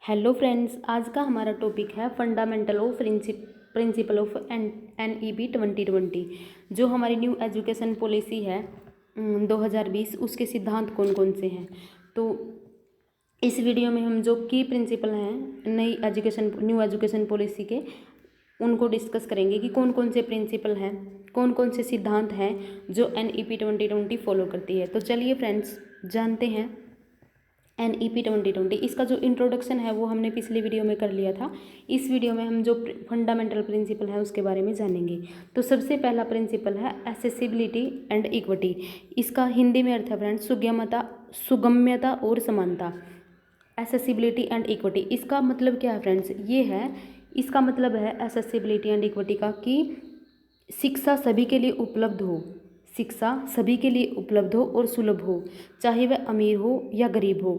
Hello friends, आज का हमारा टॉपिक है fundamental of principle of NEP 2020। जो हमारी न्यू एजुकेशन पॉलिसी है 2020, उसके सिद्धांत कौन कौन से हैं। तो इस वीडियो में हम जो की प्रिंसिपल हैं न्यू एजुकेशन पॉलिसी के, उनको डिस्कस करेंगे कि कौन कौन से प्रिंसिपल हैं, कौन कौन से सिद्धांत हैं जो NEP 2020 फॉलो करती है। तो चलिए फ्रेंड्स, जानते हैं NEP 2020। इसका जो इंट्रोडक्शन है वो हमने पिछले वीडियो में कर लिया था। इस वीडियो में हम जो फंडामेंटल प्रिंसिपल है उसके बारे में जानेंगे। तो सबसे पहला प्रिंसिपल है एसेसिबिलिटी एंड इक्विटी। इसका हिंदी में अर्थ है फ्रेंड्स सुगम्यता और समानता। एसेसिबिलिटी एंड इक्विटी, इसका मतलब क्या है फ्रेंड्स? इसका मतलब है एसेसिबिलिटी एंड इक्विटी का कि शिक्षा सभी के लिए उपलब्ध हो, शिक्षा सभी के लिए उपलब्ध हो और सुलभ हो, चाहे वह अमीर हो या गरीब हो,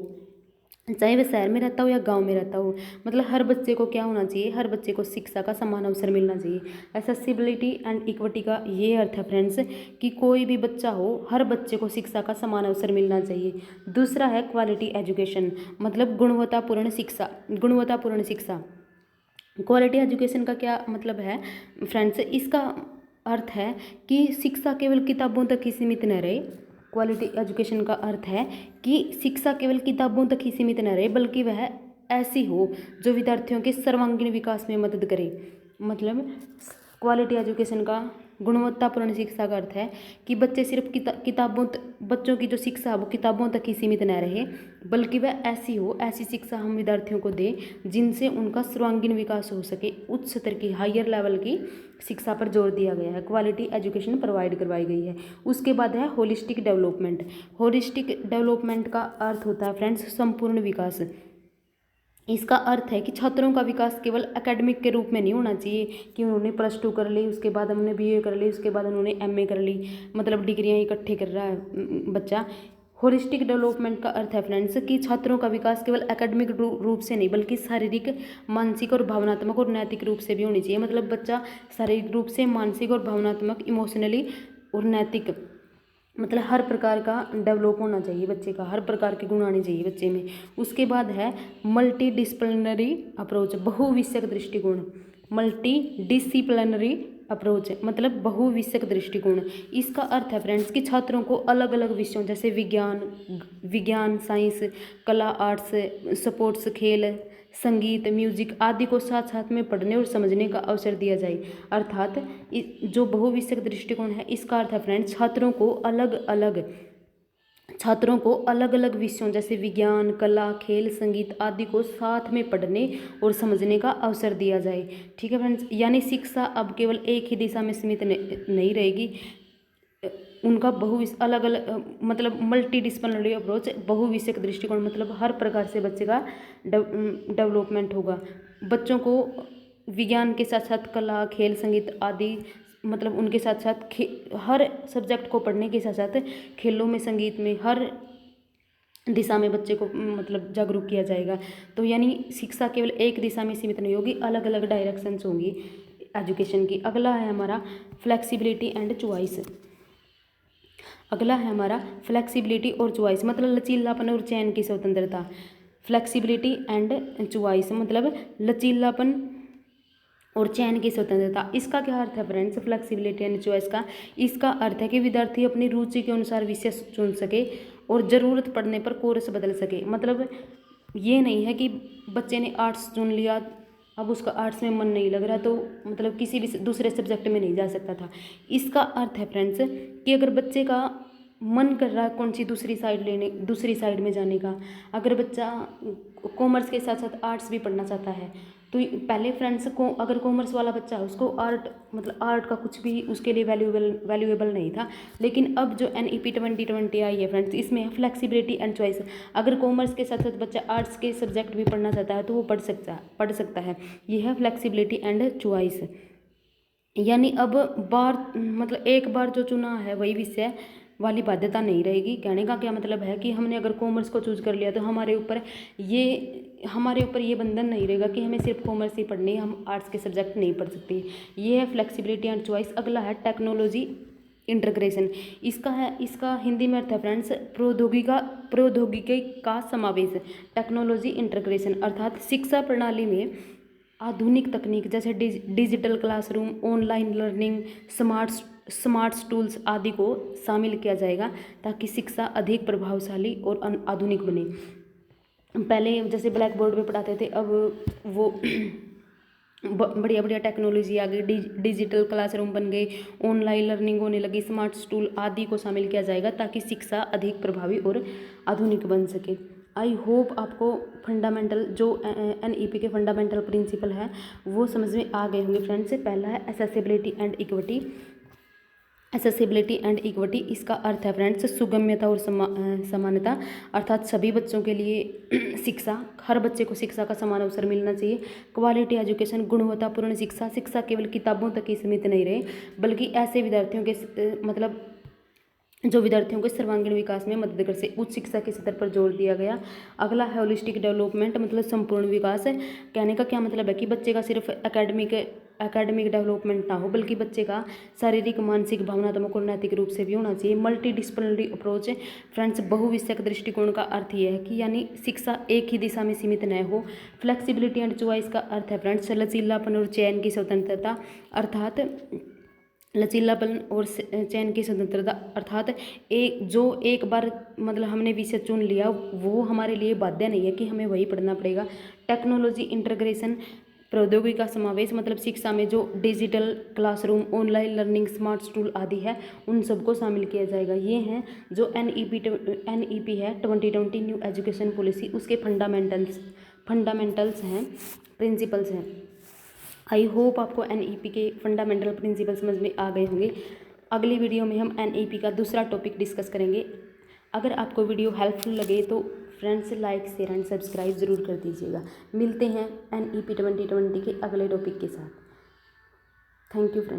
चाहे वह शहर में रहता हो या गांव में रहता हो। मतलब हर बच्चे को क्या होना चाहिए? हर बच्चे को शिक्षा का समान अवसर मिलना चाहिए। एसेसिबिलिटी एंड इक्विटी का ये अर्थ है फ्रेंड्स कि कोई भी बच्चा हो, हर बच्चे को शिक्षा का समान अवसर मिलना चाहिए। दूसरा है क्वालिटी एजुकेशन, मतलब गुणवत्तापूर्ण शिक्षा। क्वालिटी एजुकेशन का क्या मतलब है फ्रेंड्स? इसका अर्थ है कि शिक्षा केवल किताबों तक ही सीमित न रहे। क्वालिटी एजुकेशन का अर्थ है कि शिक्षा केवल किताबों तक ही सीमित न रहे, बल्कि वह ऐसी हो जो विद्यार्थियों के सर्वांगीण विकास में मदद करे। मतलब क्वालिटी एजुकेशन का, गुणवत्तापूर्ण शिक्षा का अर्थ है कि बच्चे सिर्फ बच्चों की जो शिक्षा है वो किताबों तक ही सीमित न रहे, बल्कि वह ऐसी शिक्षा हम विद्यार्थियों को दें जिनसे उनका सर्वांगीण विकास हो सके। उच्च स्तर की, हायर लेवल की शिक्षा पर जोर दिया गया है, क्वालिटी एजुकेशन प्रोवाइड करवाई गई है। उसके बाद है होलिस्टिक डेवलपमेंट। होलिस्टिक डेवलपमेंट का अर्थ होता है फ्रेंड्स संपूर्ण विकास। इसका अर्थ है कि छात्रों का विकास केवल एकेडमिक के रूप में नहीं होना चाहिए कि उन्होंने +2 कर ली, उसके बाद उन्होंने BA कर ली, उसके बाद उन्होंने MA कर ली, मतलब डिग्रियां इकट्ठे कर रहा है बच्चा। होलिस्टिक डेवलपमेंट का अर्थ है फ्रेंड्स कि छात्रों का विकास केवल एकेडमिक रूप से नहीं, बल्कि शारीरिक, मानसिक और भावनात्मक और नैतिक रूप से भी होनी चाहिए। मतलब बच्चा शारीरिक रूप से, मानसिक और भावनात्मक, इमोशनली और नैतिक, मतलब हर प्रकार का डेवलप होना चाहिए बच्चे का, हर प्रकार के गुण आने चाहिए बच्चे में। उसके बाद है मल्टी डिसिप्लिनरी अप्रोच, बहुविषयक दृष्टिकोण। मल्टी डिसिप्लिनरी अप्रोच मतलब बहुविषयक दृष्टिकोण। इसका अर्थ है फ्रेंड्स कि छात्रों को अलग अलग विषयों जैसे विज्ञान, साइंस, कला, आर्ट्स, स्पोर्ट्स, खेल, संगीत, म्यूजिक आदि को साथ साथ में पढ़ने और समझने का अवसर दिया जाए। अर्थात जो बहुविषयक दृष्टिकोण है, इसका अर्थ है फ्रेंड्स छात्रों को अलग अलग विषयों जैसे विज्ञान, कला, खेल, संगीत आदि को साथ में पढ़ने और समझने का अवसर दिया जाए। ठीक है फ्रेंड्स, यानी शिक्षा अब केवल एक ही दिशा में सीमित नहीं रहेगी। उनका अलग अलग, मतलब मल्टी डिसिप्लिनरी अप्रोच, बहुविषयक दृष्टिकोण, मतलब हर प्रकार से बच्चे का डेवलपमेंट होगा। बच्चों को विज्ञान के साथ साथ कला, खेल, संगीत आदि, मतलब उनके साथ साथ हर सब्जेक्ट को पढ़ने के साथ साथ खेलों में, संगीत में, हर दिशा में बच्चे को मतलब जागरूक किया जाएगा। तो यानी शिक्षा केवल एक दिशा में सीमित नहीं होगी, अलग अलग डायरेक्शंस होंगी एजुकेशन की। अगला है हमारा फ्लेक्सिबिलिटी एंड चॉइस। और चॉइस मतलब लचीलापन और चयन की स्वतंत्रता। फ्लेक्सिबिलिटी एंड चॉइस मतलब लचीलापन और चयन की स्वतंत्रता। इसका क्या अर्थ है फ्रेंड्स? फ्लेक्सिबिलिटी एंड चॉइस का इसका अर्थ है कि विद्यार्थी अपनी रुचि के अनुसार विषय चुन सके और ज़रूरत पड़ने पर कोर्स बदल सके। मतलब ये नहीं है कि बच्चे ने आर्ट्स चुन लिया, अब उसका आर्ट्स में मन नहीं लग रहा तो मतलब किसी भी दूसरे सब्जेक्ट में नहीं जा सकता था। इसका अर्थ है फ्रेंड्स कि अगर बच्चे का मन कर रहा है कौन सी दूसरी साइड में जाने का, अगर बच्चा कॉमर्स के साथ साथ आर्ट्स भी पढ़ना चाहता है, तो पहले फ्रेंड्स को, अगर कॉमर्स वाला बच्चा है उसको आर्ट का कुछ भी उसके लिए वैल्यूएबल नहीं था। लेकिन अब जो NEP 2020 आई है फ्रेंड्स, इसमें है फ्लेक्सिबिलिटी एंड चॉइस। अगर कॉमर्स के साथ साथ बच्चा आर्ट्स के सब्जेक्ट भी पढ़ना चाहता है तो वो पढ़ सकता है। ये है फ्लेक्सिबिलिटी एंड चॉइस। यानी अब मतलब एक बार जो चुना है वही विषय वाली बाध्यता नहीं रहेगी। कहने का क्या मतलब है कि हमने अगर कॉमर्स को चूज कर लिया तो हमारे ऊपर ये बंधन नहीं रहेगा कि हमें सिर्फ कॉमर्स ही पढ़नी है, हम आर्ट्स के सब्जेक्ट नहीं पढ़ सकते। ये है फ्लेक्सिबिलिटी एंड चॉइस। अगला है टेक्नोलॉजी इंटीग्रेशन। इसका हिंदी में अर्थ है फ्रेंड्स प्रौद्योगिकी का समावेश, टेक्नोलॉजी इंटीग्रेशन, अर्थात शिक्षा प्रणाली में आधुनिक तकनीक जैसे digital classroom, online learning, smart tools आदि को शामिल किया जाएगा ताकि शिक्षा अधिक प्रभावशाली और आधुनिक बने। पहले जैसे ब्लैक बोर्ड पे पढ़ाते थे, अब वो बढ़िया बढ़िया टेक्नोलॉजी आ गई, डिजिटल क्लासरूम बन गए, ऑनलाइन लर्निंग होने लगी, स्मार्ट टूल आदि को शामिल किया जाएगा ताकि शिक्षा अधिक प्रभावी और आधुनिक बन सके। आई होप आपको फंडामेंटल जो NEP के फंडामेंटल प्रिंसिपल है वो समझ में आ गए होंगे फ्रेंड्स। पहला है accessibility and equity. Accessibility and equity, इसका अर्थ है फ्रेंड्स सुगम्यता और समानता, अर्थात सभी बच्चों के लिए शिक्षा, हर बच्चे को शिक्षा का समान अवसर मिलना चाहिए। क्वालिटी एजुकेशन, गुणवत्तापूर्ण शिक्षा केवल किताबों तक ही सीमित नहीं रहे बल्कि ऐसे विद्यार्थियों के जो विद्यार्थियों के सर्वांगीण विकास में मदद कर सके। उच्च शिक्षा के स्तर पर जोर दिया गया। अगला है होलिस्टिक डेवलपमेंट, मतलब संपूर्ण विकास है। कहने का क्या मतलब है कि बच्चे का सिर्फ एकेडमिक डेवलपमेंट ना हो बल्कि बच्चे का शारीरिक, मानसिक, भावनात्मक और नैतिक रूप से भी होना चाहिए। मल्टी डिसिप्लिनरी अप्रोच फ्रेंड्स, बहुविषयक दृष्टिकोण का अर्थ यह है कि यानी शिक्षा एक ही दिशा में सीमित न हो। फ्लेक्सिबिलिटी एंड चॉइस का अर्थ है फ्रेंड्स लचीलापन और चयन की स्वतंत्रता, अर्थात लचीलापन और चयन की स्वतंत्रता, अर्थात एक बार मतलब हमने विषय चुन लिया वो हमारे लिए बाध्य नहीं है कि हमें वही पढ़ना पड़ेगा। टेक्नोलॉजी इंटीग्रेशन, प्रौद्योगिकी का समावेश, मतलब शिक्षा में जो digital classroom, online learning, smart tool आदि है उन सबको शामिल किया जाएगा। ये हैं जो NEP है 2020 न्यू एजुकेशन पॉलिसी, उसके फंडामेंटल्स हैं, प्रिंसिपल्स हैं। आई होप आपको NEP के फंडामेंटल प्रिंसिपल समझ में आ गए होंगे। अगली वीडियो में हम NEP का दूसरा टॉपिक डिस्कस करेंगे। अगर आपको वीडियो हेल्पफुल लगे तो friends like, share and subscribe ज़रूर कर दीजिएगा। मिलते हैं NEP 2020 के अगले टॉपिक के साथ। Thank you friends.